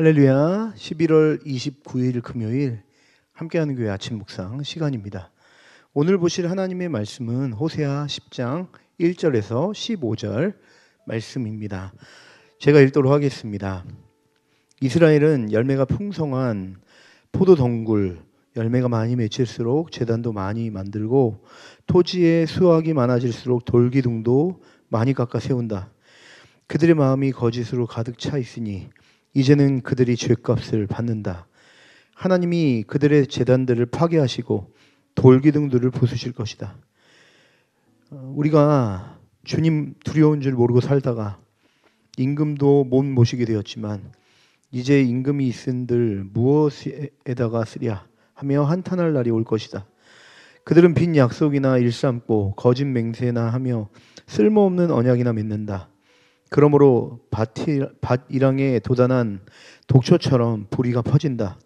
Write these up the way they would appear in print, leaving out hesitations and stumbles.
할렐루야. 11월 29일 금요일 함께하는 교회 아침 묵상 시간입니다. 오늘 보실 하나님의 말씀은 호세아 10장 1절에서 15절 말씀입니다. 제가 읽도록 하겠습니다. 이스라엘은 열매가 풍성한 포도 덩굴, 열매가 많이 맺힐수록 제단도 많이 만들고 토지에 수확이 많아질수록 돌기둥도 많이 깎아 세운다. 그들의 마음이 거짓으로 가득 차 있으니 이제는 그들이 죗값을 받는다. 하나님이 그들의 제단들을 파괴하시고 돌기둥들을 부수실 것이다. 우리가 주님 두려운 줄 모르고 살다가 임금도 못 모시게 되었지만 이제 임금이 있은들 무엇에다가 쓰랴 하며 한탄할 날이 올 것이다. 그들은 빈 약속이나 일삼고 거짓 맹세나 하며 쓸모없는 언약이나 맺는다. 그러므로 밭이랑에 도단한 독초처럼 불의가 퍼진다.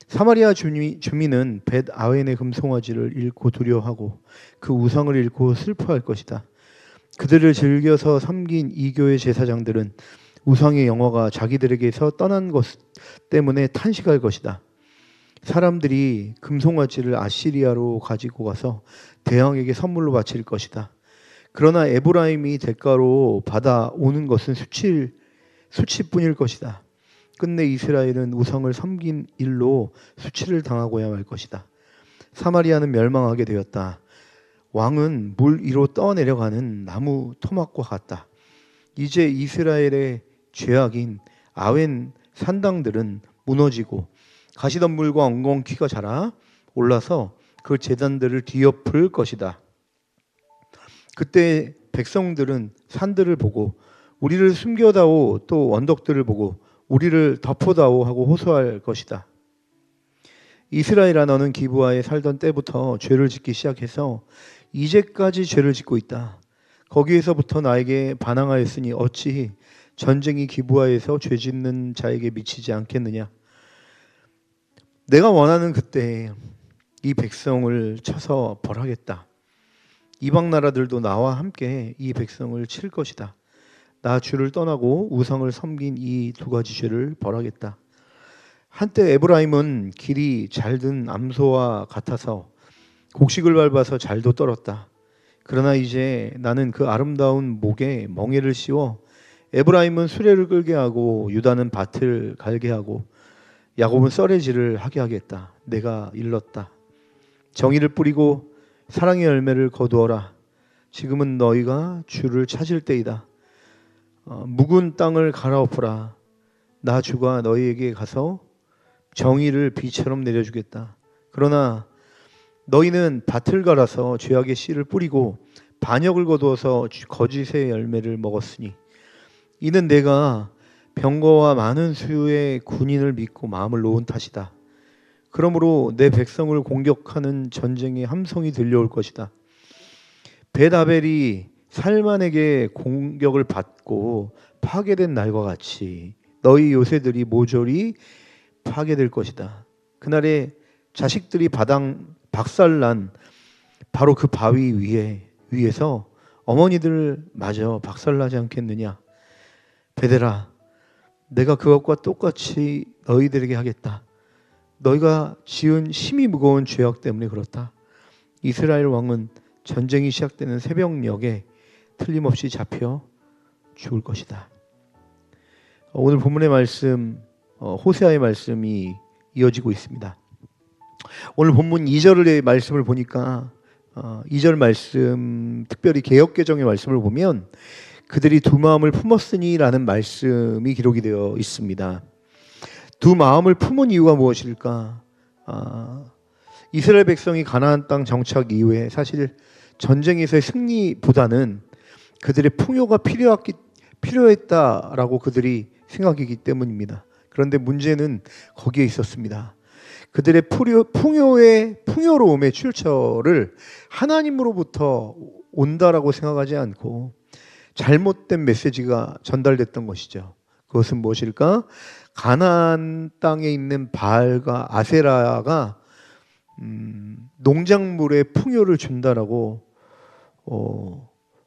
사마리아 주민은 벳 아웬의 금송아지를 잃고 두려워하고 그 우상을 잃고 슬퍼할 것이다. 그들을 즐겨서 섬긴 이교의 제사장들은 우상의 영화가 자기들에게서 떠난 것 때문에 탄식할 것이다. 사람들이 금송아지를 아시리아로 가지고 가서 대왕에게 선물로 바칠 것이다. 그러나 에브라임이 대가로 받아오는 것은 수치뿐일 것이다. 끝내 이스라엘은 우상을 섬긴 일로 수치를 당하고야 말 것이다. 사마리아는 멸망하게 되었다. 왕은 물 위로 떠내려가는 나무 토막과 같다. 이제 이스라엘의 죄악인 아웬 산당들은 무너지고 가시덤불과 엉겅퀴가 자라 올라서 그 제단들을 뒤엎을 것이다. 그때 백성들은 산들을 보고 우리를 숨겨다오, 또 언덕들을 보고 우리를 덮어다오 하고 호소할 것이다. 이스라엘아, 너는 기브아에 살던 때부터 죄를 짓기 시작해서 이제까지 죄를 짓고 있다. 거기에서부터 나에게 반항하였으니 어찌 전쟁이 기브아에서 죄 짓는 자에게 미치지 않겠느냐. 내가 원하는 그때 이 백성을 쳐서 벌하겠다. 이방 나라들도 나와 함께 이 백성을 칠 것이다. 나 주를 떠나고 우상을 섬긴 이 두 가지 죄를 벌하겠다. 한때 에브라임은 길이 잘든 암소와 같아서 곡식을 밟아서 잘도 떨었다. 그러나 이제 나는 그 아름다운 목에 멍에를 씌워 에브라임은 수레를 끌게 하고 유다는 밭을 갈게 하고 야곱은 썰매질을 하게 하겠다. 내가 일렀다. 정의를 뿌리고 사랑의 열매를 거두어라. 지금은 너희가 주를 찾을 때이다. 묵은 땅을 갈아엎어라. 나 주가 너희에게 가서 정의를 비처럼 내려주겠다. 그러나 너희는 밭을 갈아서 죄악의 씨를 뿌리고 반역을 거두어서 거짓의 열매를 먹었으니 이는 내가 병거와 많은 수의 군인을 믿고 마음을 놓은 탓이다. 그러므로 내 백성을 공격하는 전쟁의 함성이 들려올 것이다. 벳아벨이 살만에게 공격을 받고 파괴된 날과 같이 너희 요새들이 모조리 파괴될 것이다. 그날에 자식들이 박살난 바로 그 바위 위에서 어머니들 마저 박살나지 않겠느냐. 베델아, 내가 그것과 똑같이 너희들에게 하겠다. 너희가 지은 힘이 무거운 죄악 때문에 그렇다. 이스라엘 왕은 전쟁이 시작되는 새벽녘에 틀림없이 잡혀 죽을 것이다. 오늘 본문의 말씀, 호세아의 말씀이 이어지고 있습니다. 오늘 본문 2절의 말씀을 보니까 2절 말씀, 특별히 개역개정의 말씀을 보면 그들이 두 마음을 품었으니라는 말씀이 기록이 되어 있습니다. 두 마음을 품은 이유가 무엇일까? 이스라엘 백성이 가나안 땅 정착 이후에 사실 전쟁에서의 승리보다는 그들의 풍요가 필요했다라고 그들이 생각이기 때문입니다. 그런데 문제는 거기에 있었습니다. 그들의 풍요로움의 출처를 하나님으로부터 온다라고 생각하지 않고 잘못된 메시지가 전달됐던 것이죠. 그것은 무엇일까? 가나안 땅에 있는 바알과 아세라가 농작물에 풍요를 준다라고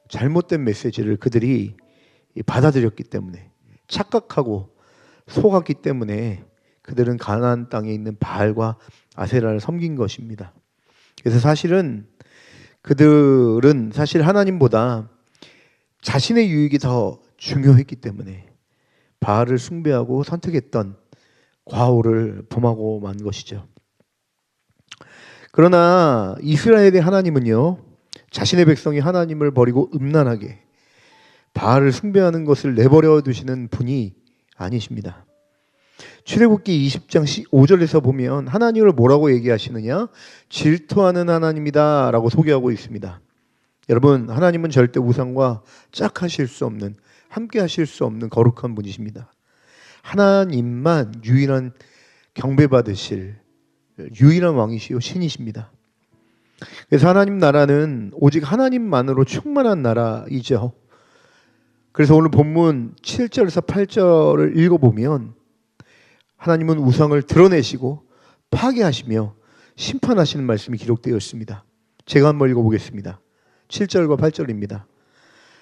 잘못된 메시지를 그들이 받아들였기 때문에 착각하고 속았기 때문에 그들은 가나안 땅에 있는 바알과 아세라를 섬긴 것입니다. 그래서 그들은 사실 하나님보다 자신의 유익이 더 중요했기 때문에 바알을 숭배하고 선택했던 과오를 범하고 만 것이죠. 그러나 이스라엘의 하나님은요, 자신의 백성이 하나님을 버리고 음란하게 바알을 숭배하는 것을 내버려 두시는 분이 아니십니다. 출애굽기 20장 5절에서 보면 하나님을 뭐라고 얘기하시느냐? 질투하는 하나님이다 라고 소개하고 있습니다. 여러분, 하나님은 절대 우상과 짝하실 수 없는, 함께 하실 수 없는 거룩한 분이십니다. 하나님만 유일한 경배받으실 유일한 왕이시요 신이십니다. 그래서 하나님 나라는 오직 하나님만으로 충만한 나라이죠. 그래서 오늘 본문 7절에서 8절을 읽어보면 하나님은 우상을 드러내시고 파괴하시며 심판하시는 말씀이 기록되어 있습니다. 제가 한번 읽어보겠습니다. 7절과 8절입니다.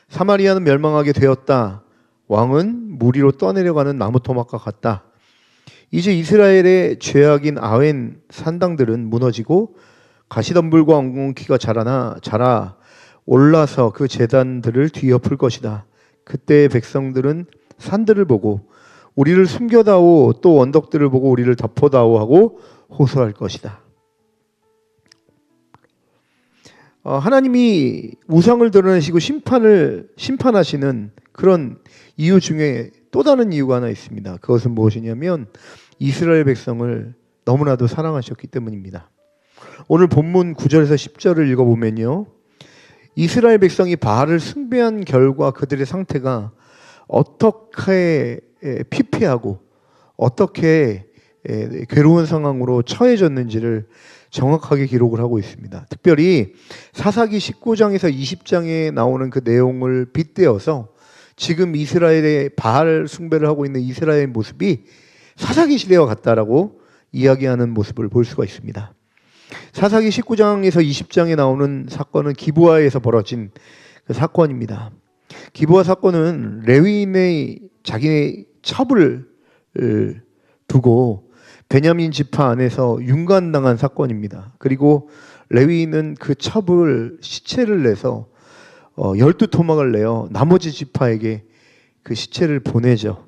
사마리아는 멸망하게 되었다. 왕은 무리로 떠내려가는 나무 토막과 같다. 이제 이스라엘의 죄악인 아웬 산당들은 무너지고 가시덤불과 엉겅퀴가 자라 올라서 그 제단들을 뒤엎을 것이다. 그때의 백성들은 산들을 보고 우리를 숨겨다오, 또 언덕들을 보고 우리를 덮어다오 하고 호소할 것이다. 하나님이 우상을 드러내시고 심판하시는 그런 이유 중에 또 다른 이유가 하나 있습니다. 그것은 무엇이냐면 이스라엘 백성을 너무나도 사랑하셨기 때문입니다. 오늘 본문 9절에서 10절을 읽어보면요, 이스라엘 백성이 바알을 숭배한 결과 그들의 상태가 어떻게 피폐하고 어떻게 괴로운 상황으로 처해졌는지를 정확하게 기록을 하고 있습니다. 특별히 사사기 19장에서 20장에 나오는 그 내용을 빗대어서 지금 이스라엘의 바알 숭배를 하고 있는 이스라엘의 모습이 사사기 시대와 같다라고 이야기하는 모습을 볼 수가 있습니다. 사사기 19장에서 20장에 나오는 사건은 기브아에서 벌어진 그 사건입니다. 기브아 사건은 레위인의 자기의 첩을 두고 베냐민 지파 안에서 윤관당한 사건입니다. 그리고 레위인은 그 첩을 시체를 내서 12토막을 내어 나머지 지파에게 그 시체를 보내죠.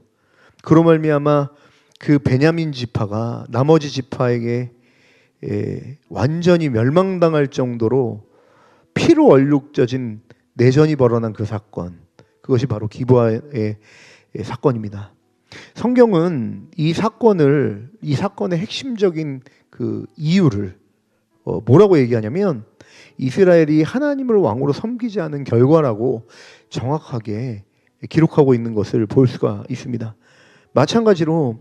그로 말미암아 그 베냐민 지파가 나머지 지파에게 완전히 멸망당할 정도로 피로 얼룩져진 내전이 벌어난 그 사건, 그것이 바로 기브아의 사건입니다. 성경은 이 사건의 핵심적인 그 이유를 뭐라고 얘기하냐면 이스라엘이 하나님을 왕으로 섬기지 않은 결과라고 정확하게 기록하고 있는 것을 볼 수가 있습니다. 마찬가지로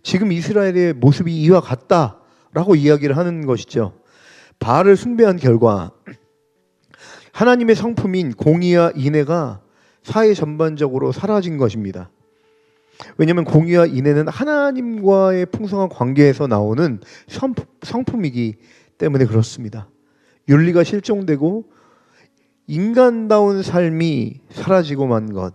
지금 이스라엘의 모습이 이와 같다라고 이야기를 하는 것이죠. 바알을 숭배한 결과 하나님의 성품인 공의와 인애가 사회 전반적으로 사라진 것입니다. 왜냐하면 공의와 인애는 하나님과의 풍성한 관계에서 나오는 성품이기 때문에 그렇습니다. 윤리가 실종되고 인간다운 삶이 사라지고 만 것,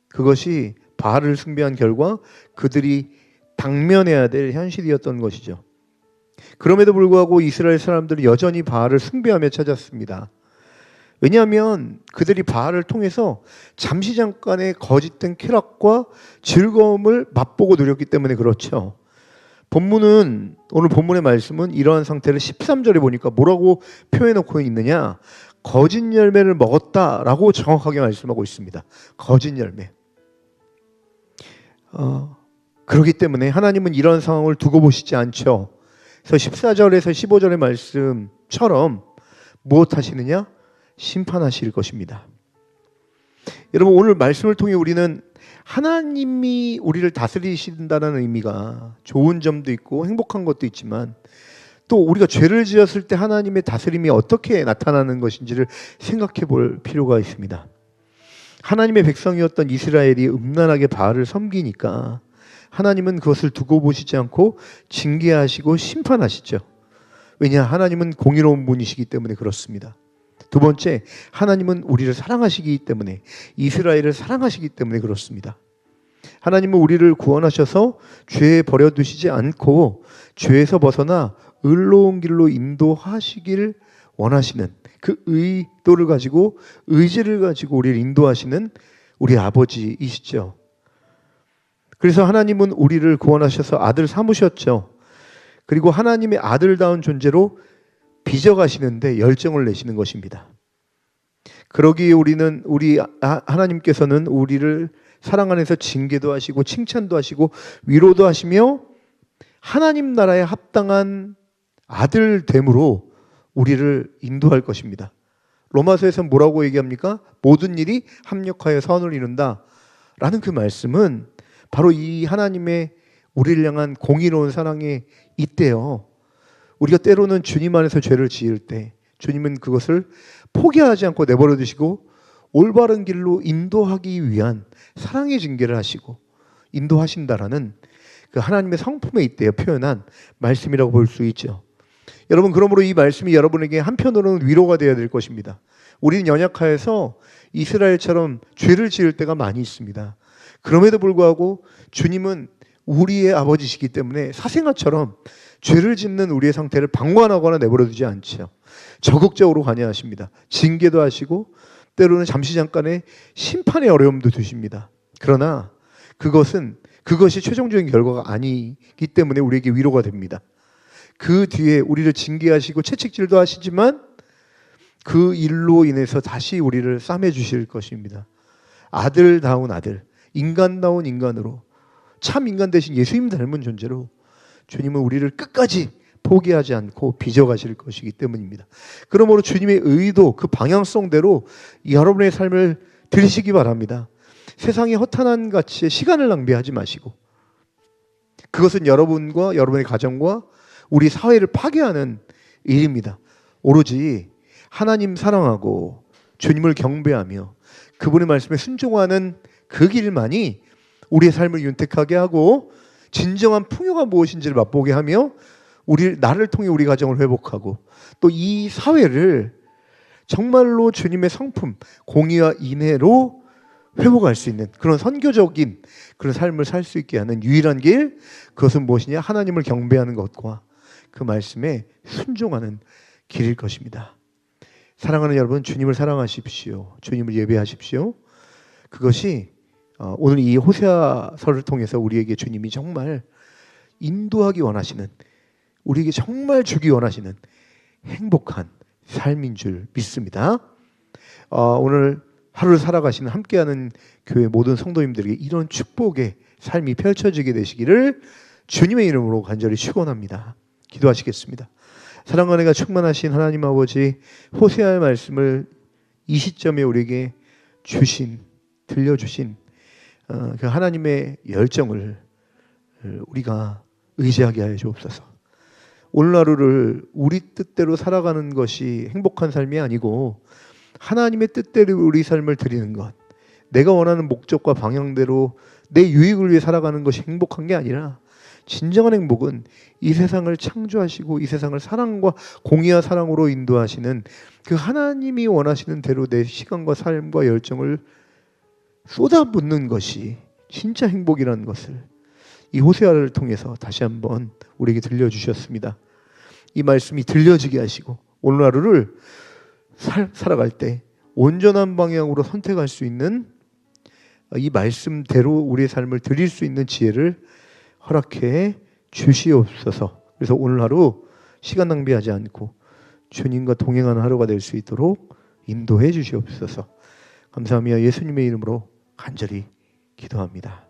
그것이 바알을 숭배한 결과 그들이 당면해야 될 현실이었던 것이죠. 그럼에도 불구하고 이스라엘 사람들은 여전히 바알을 숭배하며 찾았습니다. 왜냐하면 그들이 바알을 통해서 잠시 잠깐의 거짓된 쾌락과 즐거움을 맛보고 누렸기 때문에 그렇죠. 오늘 본문의 말씀은 이러한 상태를 13절에 보니까 뭐라고 표현해놓고 있느냐, 거짓 열매를 먹었다라고 정확하게 말씀하고 있습니다. 거짓 열매. 그렇기 때문에 하나님은 이런 상황을 두고 보시지 않죠. 그래서 14절에서 15절의 말씀처럼 무엇 하시느냐? 심판하실 것입니다. 여러분, 오늘 말씀을 통해 우리는 하나님이 우리를 다스리신다는 의미가 좋은 점도 있고 행복한 것도 있지만 또 우리가 죄를 지었을 때 하나님의 다스림이 어떻게 나타나는 것인지를 생각해 볼 필요가 있습니다. 하나님의 백성이었던 이스라엘이 음란하게 바알을 섬기니까 하나님은 그것을 두고 보시지 않고 징계하시고 심판하시죠. 왜냐? 하나님은 공의로운 분이시기 때문에 그렇습니다. 두 번째, 하나님은 우리를 사랑하시기 때문에, 이스라엘을 사랑하시기 때문에 그렇습니다. 하나님은 우리를 구원하셔서 죄에 버려두시지 않고 죄에서 벗어나 의로운 길로 인도하시길 원하시는 그 의도를 가지고 의지를 가지고 우리를 인도하시는 우리 아버지이시죠. 그래서 하나님은 우리를 구원하셔서 아들 삼으셨죠. 그리고 하나님의 아들다운 존재로 빚어가시는데 열정을 내시는 것입니다. 그러기에 하나님께서는 우리를 사랑 안에서 징계도 하시고 칭찬도 하시고 위로도 하시며 하나님 나라에 합당한 아들됨으로 우리를 인도할 것입니다. 로마서에서 뭐라고 얘기합니까? 모든 일이 합력하여 선을 이룬다 라는 그 말씀은 바로 이 하나님의 우리를 향한 공의로운 사랑에 있대요. 우리가 때로는 주님 안에서 죄를 지을 때 주님은 그것을 포기하지 않고 내버려 두시고 올바른 길로 인도하기 위한 사랑의 징계를 하시고 인도하신다라는 그 하나님의 성품에 있대요. 표현한 말씀이라고 볼 수 있죠. 여러분, 그러므로 이 말씀이 여러분에게 한편으로는 위로가 되어야 될 것입니다. 우리는 연약하여서 이스라엘처럼 죄를 지을 때가 많이 있습니다. 그럼에도 불구하고 주님은 우리의 아버지시기 때문에 사생아처럼 죄를 짓는 우리의 상태를 방관하거나 내버려두지 않죠. 적극적으로 관여하십니다. 징계도 하시고 때로는 잠시 잠깐의 심판의 어려움도 주십니다. 그러나 그것이 최종적인 결과가 아니기 때문에 우리에게 위로가 됩니다. 그 뒤에 우리를 징계하시고 채찍질도 하시지만 그 일로 인해서 다시 우리를 싸매 주실 것입니다. 아들다운 아들, 인간다운 인간으로, 참 인간 대신 예수님 닮은 존재로 주님은 우리를 끝까지 포기하지 않고 빚어가실 것이기 때문입니다. 그러므로 주님의 의도, 그 방향성대로 여러분의 삶을 들으시기 바랍니다. 세상의 허탄한 가치에 시간을 낭비하지 마시고, 그것은 여러분과 여러분의 가정과 우리 사회를 파괴하는 일입니다. 오로지 하나님 사랑하고 주님을 경배하며 그분의 말씀에 순종하는 그 길만이 우리의 삶을 윤택하게 하고 진정한 풍요가 무엇인지를 맛보게 하며 나를 통해 우리 가정을 회복하고 또 이 사회를 정말로 주님의 성품, 공의와 인애로 회복할 수 있는 그런 선교적인 그런 삶을 살 수 있게 하는 유일한 길, 그것은 무엇이냐? 하나님을 경배하는 것과 그 말씀에 순종하는 길일 것입니다. 사랑하는 여러분, 주님을 사랑하십시오. 주님을 예배하십시오. 그것이 오늘 이 호세아서를 통해서 우리에게 주님이 정말 인도하기 원하시는, 우리에게 정말 주기 원하시는 행복한 삶인 줄 믿습니다. 오늘 하루를 살아가시는 함께하는 교회 모든 성도님들에게 이런 축복의 삶이 펼쳐지게 되시기를 주님의 이름으로 간절히 축원합니다. 기도하시겠습니다. 사랑과 은혜가 충만하신 하나님 아버지, 호세아의 말씀을 이 시점에 우리에게 들려주신 그 하나님의 열정을 우리가 의지하게 하여 주옵소서. 오늘 하루를 우리 뜻대로 살아가는 것이 행복한 삶이 아니고 하나님의 뜻대로 우리 삶을 드리는 것, 내가 원하는 목적과 방향대로 내 유익을 위해 살아가는 것이 행복한 게 아니라 진정한 행복은 이 세상을 창조하시고 이 세상을 사랑과 공의와 사랑으로 인도하시는 그 하나님이 원하시는 대로 내 시간과 삶과 열정을 쏟아붓는 것이 진짜 행복이라는 것을 이 호세아를 통해서 다시 한번 우리에게 들려주셨습니다. 이 말씀이 들려지게 하시고 오늘 하루를 살아갈 때 온전한 방향으로 선택할 수 있는 이 말씀대로 우리의 삶을 드릴 수 있는 지혜를 허락해 주시옵소서. 그래서 오늘 하루 시간 낭비하지 않고 주님과 동행하는 하루가 될 수 있도록 인도해 주시옵소서. 감사하며 예수님의 이름으로 간절히 기도합니다.